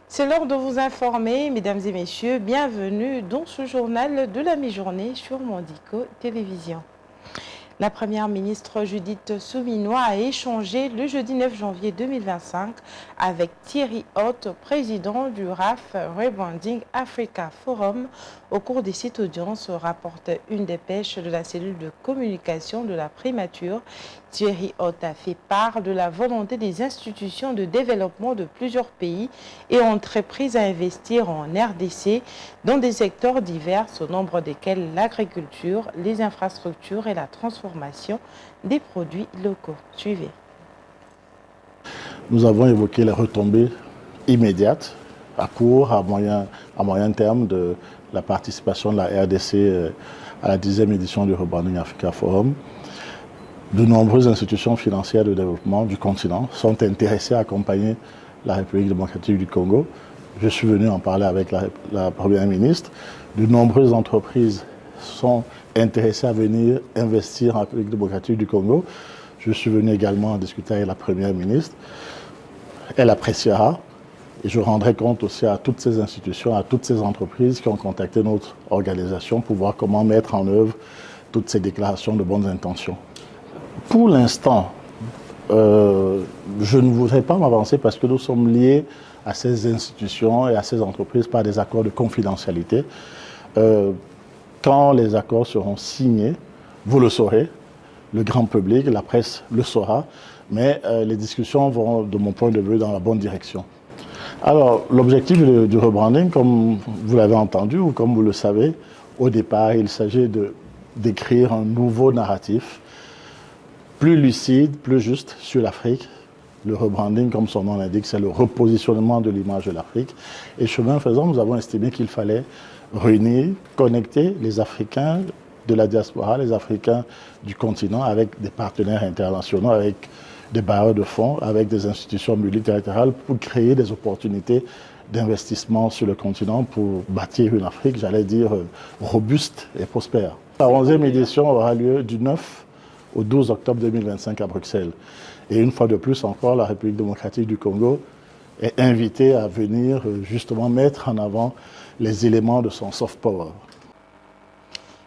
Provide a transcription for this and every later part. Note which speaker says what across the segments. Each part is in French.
Speaker 1: C'est l'heure de vous informer, mesdames et messieurs. Bienvenue dans ce journal de la mi-journée sur Mondico Télévision. La première ministre Judith Souminois a échangé le jeudi 9 janvier 2025 avec Thierry Hoth, président du RAF Rebranding Africa Forum. Au cours de cette audience, rapporte une dépêche de la cellule de communication de la primature. Thierry Hoth a fait part de la volonté des institutions de développement de plusieurs pays et entreprises à investir en RDC dans des secteurs divers, au nombre desquels l'agriculture, les infrastructures et la transformation des produits locaux. Suivez.
Speaker 2: Nous avons évoqué les retombées immédiates, à court, à moyen terme de la participation de la RDC à la 10e édition du Rebranding Africa Forum. De nombreuses institutions financières de développement du continent sont intéressées à accompagner la République démocratique du Congo. Je suis venu en parler avec la Première ministre. De nombreuses entreprises sont intéressées à venir investir en République démocratique du Congo. Je suis venu également en discuter avec la Première ministre. Elle appréciera et je rendrai compte aussi à toutes ces institutions, à toutes ces entreprises qui ont contacté notre organisation pour voir comment mettre en œuvre toutes ces déclarations de bonnes intentions. Pour l'instant, je ne voudrais pas m'avancer parce que nous sommes liés à ces institutions et à ces entreprises par des accords de confidentialité. Quand les accords seront signés, vous le saurez, le grand public, la presse le saura, mais les discussions vont, de mon point de vue, dans la bonne direction. Alors, l'objectif du rebranding, comme vous l'avez entendu ou comme vous le savez, au départ, il s'agit d'écrire un nouveau narratif plus lucide, plus juste sur l'Afrique. Le rebranding, comme son nom l'indique, c'est le repositionnement de l'image de l'Afrique. Et chemin faisant, nous avons estimé qu'il fallait réunir, connecter les Africains de la diaspora, les Africains du continent avec des partenaires internationaux, avec des bailleurs de fonds, avec des institutions multilatérales pour créer des opportunités d'investissement sur le continent pour bâtir une Afrique, j'allais dire, robuste et prospère. La 11e édition aura lieu du 9 au 12 octobre 2025 à Bruxelles. Et une fois de plus encore, la République démocratique du Congo est invitée à venir justement mettre en avant les éléments de son soft power.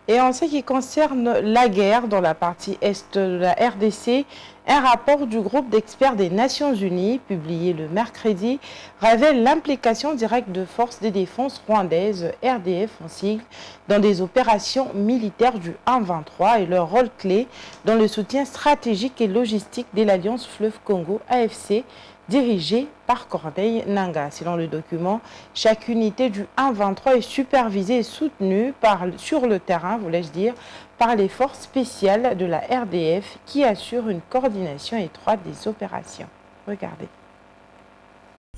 Speaker 1: Et en ce qui concerne la guerre dans la partie est de la RDC, un rapport du groupe d'experts des Nations Unies, publié le mercredi, révèle l'implication directe de forces de défense rwandaises, RDF en sigle, dans des opérations militaires du 1-23 et leur rôle clé dans le soutien stratégique et logistique de l'Alliance Fleuve Congo AFC, dirigée par Corneille Nangaa. Selon le document, chaque unité du 1-23 est supervisée et soutenue sur le terrain, voulais-je dire, par les forces spéciales de la RDF qui assurent une coordination étroite des opérations. Regardez.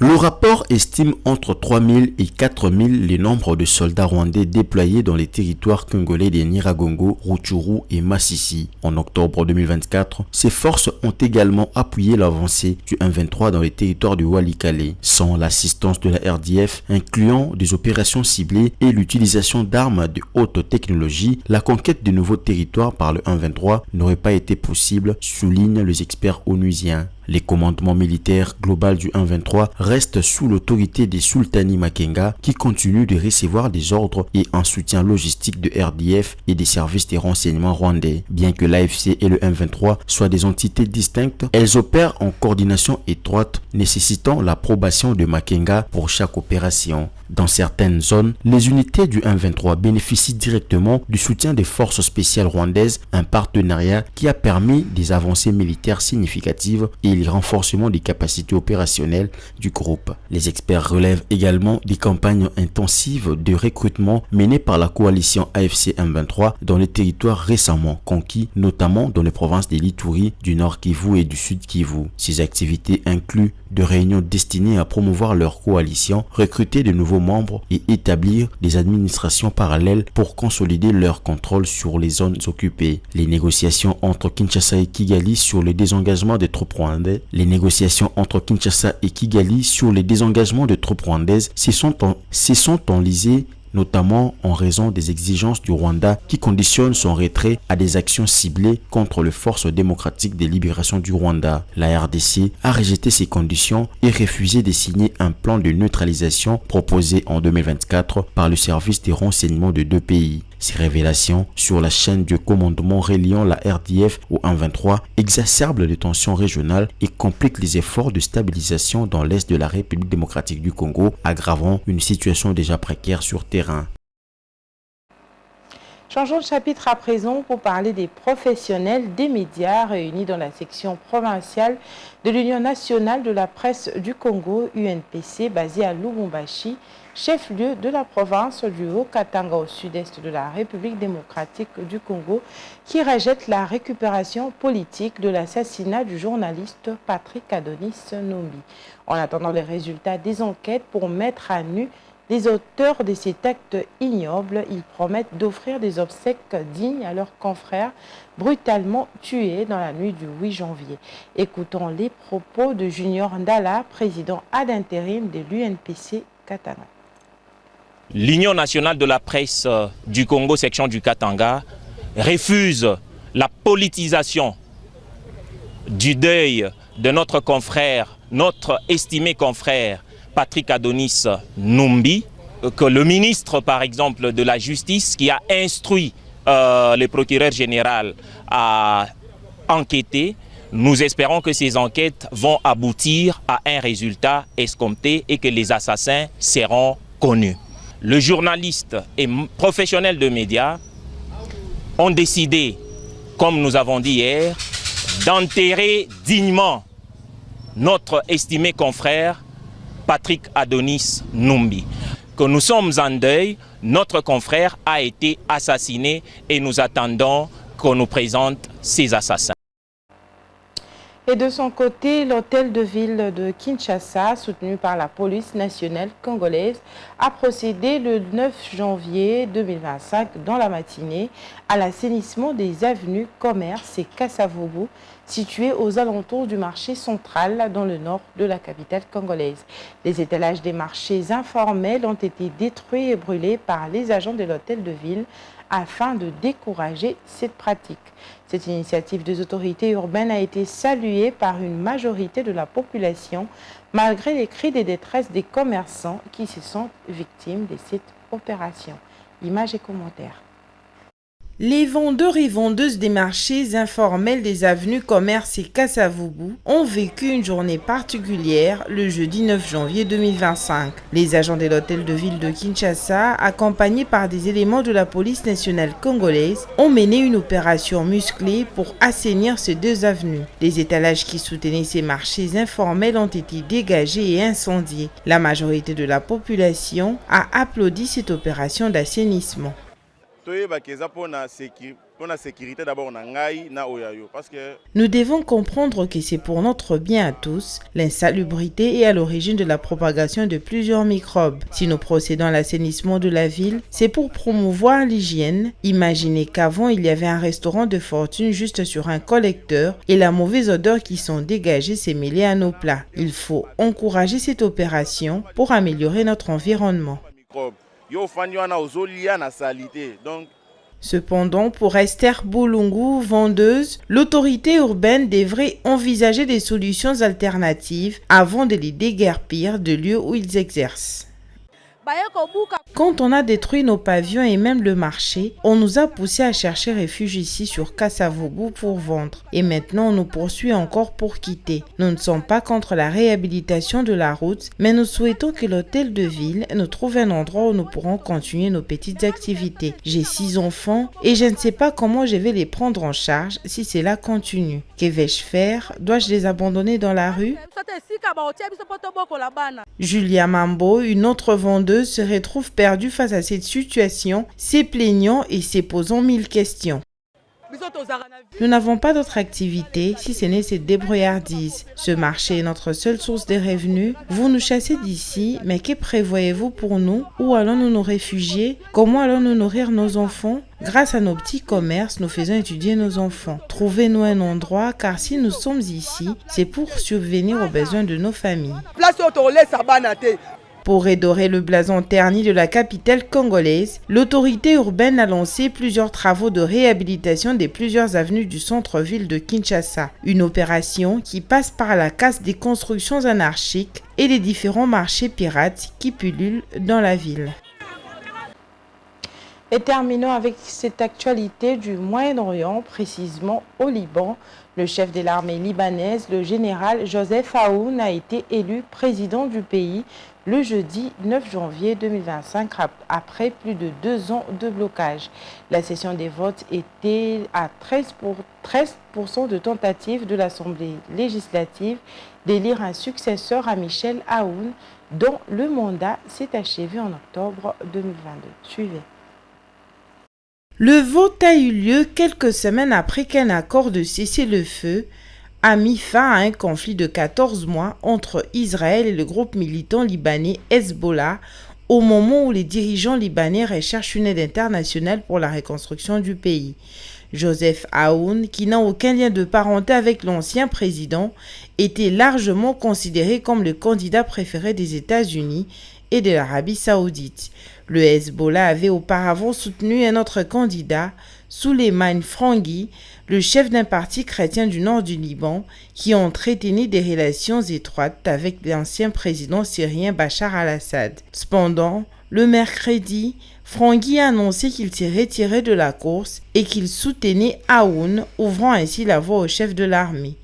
Speaker 3: Le rapport estime entre 3 000 et 4 000 le nombre de soldats rwandais déployés dans les territoires congolais des Nyiragongo, Rutshuru et Masisi. En octobre 2024, ces forces ont également appuyé l'avancée du 1-23 dans les territoires du Walikale. Sans l'assistance de la RDF, incluant des opérations ciblées et l'utilisation d'armes de haute technologie, la conquête de nouveaux territoires par le 1-23 n'aurait pas été possible, soulignent les experts onusiens. Les commandements militaires global du 1-23 restent sous l'autorité des Sultani Makenga qui continuent de recevoir des ordres et un soutien logistique de RDF et des services de renseignement rwandais. Bien que l'AFC et le 1-23 soient des entités distinctes, elles opèrent en coordination étroite, nécessitant l'approbation de Makenga pour chaque opération. Dans certaines zones, les unités du 1-23 bénéficient directement du soutien des forces spéciales rwandaises, un partenariat qui a permis des avancées militaires significatives et le renforcement des capacités opérationnelles du groupe. Les experts relèvent également des campagnes intensives de recrutement menées par la coalition AFC 1-23 dans les territoires récemment conquis, notamment dans les provinces de l'Ituri, du Nord Kivu et du Sud Kivu. Ces activités incluent de réunions destinées à promouvoir leur coalition, recruter de nouveaux membres et établir des administrations parallèles pour consolider leur contrôle sur les zones occupées. Les négociations entre Kinshasa et Kigali sur le désengagement des troupes rwandaises se sont enlisées notamment en raison des exigences du Rwanda qui conditionnent son retrait à des actions ciblées contre les forces démocratiques de libération du Rwanda. La RDC a rejeté ces conditions et refusé de signer un plan de neutralisation proposé en 2024 par le service des renseignements de deux pays. Ces révélations sur la chaîne de commandement reliant la RDF au M23 exacerbent les tensions régionales et compliquent les efforts de stabilisation dans l'est de la République démocratique du Congo, aggravant une situation déjà précaire sur terrain.
Speaker 1: Changeons de chapitre à présent pour parler des professionnels des médias réunis dans la section provinciale de l'Union nationale de la presse du Congo, UNPC, basée à Lubumbashi, chef-lieu de la province du Haut-Katanga au sud-est de la République démocratique du Congo, qui rejette la récupération politique de l'assassinat du journaliste Patrick Adonis Numbi. En attendant les résultats des enquêtes pour mettre à nu les auteurs de cet acte ignoble, ils promettent d'offrir des obsèques dignes à leurs confrères brutalement tués dans la nuit du 8 janvier. Écoutons les propos de Junior Ndala, président ad intérim de l'UNPC Katanga.
Speaker 4: L'Union nationale de la presse du Congo, section du Katanga, refuse la politisation du deuil de notre confrère, notre estimé confrère, Patrick Adonis Numbi, que le ministre, par exemple, de la Justice, qui a instruit le procureur général à enquêter, nous espérons que ces enquêtes vont aboutir à un résultat escompté et que les assassins seront connus. Le journaliste et professionnel de médias ont décidé, comme nous avons dit hier, d'enterrer dignement notre estimé confrère Patrick Adonis Numbi. Que nous sommes en deuil, notre confrère a été assassiné et nous attendons qu'on nous présente ses assassins.
Speaker 1: Et de son côté, l'hôtel de ville de Kinshasa, soutenu par la police nationale congolaise, a procédé le 9 janvier 2025 dans la matinée à l'assainissement des avenues Commerce et Kasavubu, situées aux alentours du marché central dans le nord de la capitale congolaise. Les étalages des marchés informels ont été détruits et brûlés par les agents de l'hôtel de ville afin de décourager cette pratique. Cette initiative des autorités urbaines a été saluée par une majorité de la population, malgré les cris de détresse des commerçants qui se sentent victimes de cette opération. Images et commentaires. Les vendeurs et vendeuses des marchés informels des avenues Commerce et Kasavubu ont vécu une journée particulière le jeudi 9 janvier 2025. Les agents de l'hôtel de ville de Kinshasa, accompagnés par des éléments de la police nationale congolaise, ont mené une opération musclée pour assainir ces deux avenues. Les étalages qui soutenaient ces marchés informels ont été dégagés et incendiés. La majorité de la population a applaudi cette opération d'assainissement. Nous devons comprendre que c'est pour notre bien à tous. L'insalubrité est à l'origine de la propagation de plusieurs microbes. Si nous procédons à l'assainissement de la ville, c'est pour promouvoir l'hygiène. Imaginez qu'avant, il y avait un restaurant de fortune juste sur un collecteur et la mauvaise odeur qui sont dégagées s'est mêlée à nos plats. Il faut encourager cette opération pour améliorer notre environnement. Cependant, pour Esther Boulungu, vendeuse, l'autorité urbaine devrait envisager des solutions alternatives avant de les déguerpir de lieux où ils exercent. Quand on a détruit nos pavillons et même le marché, on nous a poussé à chercher refuge ici sur Kasavubu pour vendre. Et maintenant, on nous poursuit encore pour quitter. Nous ne sommes pas contre la réhabilitation de la route, mais nous souhaitons que l'hôtel de ville nous trouve un endroit où nous pourrons continuer nos petites activités. J'ai 6 enfants et je ne sais pas comment je vais les prendre en charge si cela continue. Que vais-je faire? Dois-je les abandonner dans la rue? Julia Mambo, une autre vendeuse, se retrouve perdue face à cette situation, se plaignant et se posant 1000 questions. Nous n'avons pas d'autre activité si ce n'est cette débrouillardise. Ce marché est notre seule source de revenus. Vous nous chassez d'ici, mais que prévoyez-vous pour nous? Où allons-nous nous réfugier? Comment allons-nous nourrir nos enfants? Grâce à nos petits commerces, nous faisons étudier nos enfants. Trouvez-nous un endroit, car si nous sommes ici, c'est pour subvenir aux besoins de nos familles. Pour redorer le blason terni de la capitale congolaise, l'autorité urbaine a lancé plusieurs travaux de réhabilitation des plusieurs avenues du centre-ville de Kinshasa. Une opération qui passe par la casse des constructions anarchiques et les différents marchés pirates qui pullulent dans la ville. Et terminons avec cette actualité du Moyen-Orient, précisément au Liban. Le chef de l'armée libanaise, le général Joseph Aoun, a été élu président du pays le jeudi 9 janvier 2025, après plus de 2 ans de blocage. La session des votes était à 13% de tentative de l'Assemblée législative d'élire un successeur à Michel Aoun, dont le mandat s'est achevé en octobre 2022. Suivez. Le vote a eu lieu quelques semaines après qu'un accord de cessez-le-feu a mis fin à un conflit de 14 mois entre Israël et le groupe militant libanais Hezbollah, au moment où les dirigeants libanais recherchent une aide internationale pour la reconstruction du pays. Joseph Aoun, qui n'a aucun lien de parenté avec l'ancien président, était largement considéré comme le candidat préféré des États-Unis et de l'Arabie saoudite. Le Hezbollah avait auparavant soutenu un autre candidat, Souleymane Frangui, le chef d'un parti chrétien du nord du Liban, qui a entretenu des relations étroites avec l'ancien président syrien Bachar al-Assad. Cependant, le mercredi, Frangui a annoncé qu'il s'est retiré de la course et qu'il soutenait Aoun, ouvrant ainsi la voie au chef de l'armée.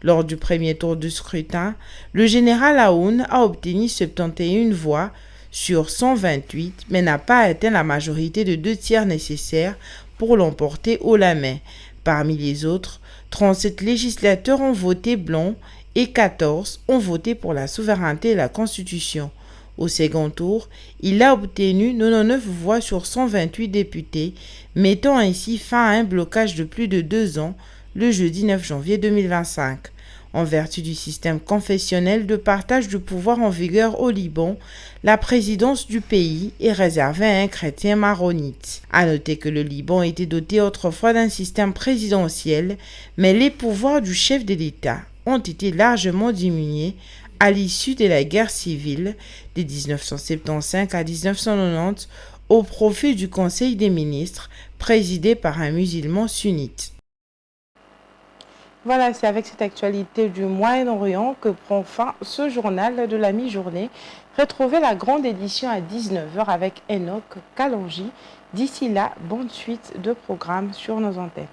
Speaker 1: Lors du premier tour du scrutin, le général Aoun a obtenu 71 voix sur 128, mais n'a pas atteint la majorité de 2 tiers nécessaires pour l'emporter haut la main. Parmi les autres, 37 législateurs ont voté blanc et 14 ont voté pour la souveraineté et la Constitution. Au second tour, il a obtenu 99 voix sur 128 députés, mettant ainsi fin à un blocage de plus de 2 ans le jeudi 9 janvier 2025. En vertu du système confessionnel de partage du pouvoir en vigueur au Liban, la présidence du pays est réservée à un chrétien maronite. À noter que le Liban était doté autrefois d'un système présidentiel, mais les pouvoirs du chef de l'État ont été largement diminués à l'issue de la guerre civile de 1975 à 1990 au profit du Conseil des ministres présidé par un musulman sunnite. Voilà, c'est avec cette actualité du Moyen-Orient que prend fin ce journal de la mi-journée. Retrouvez la grande édition à 19h avec Enoch Kalonji. D'ici là, bonne suite de programmes sur nos antennes.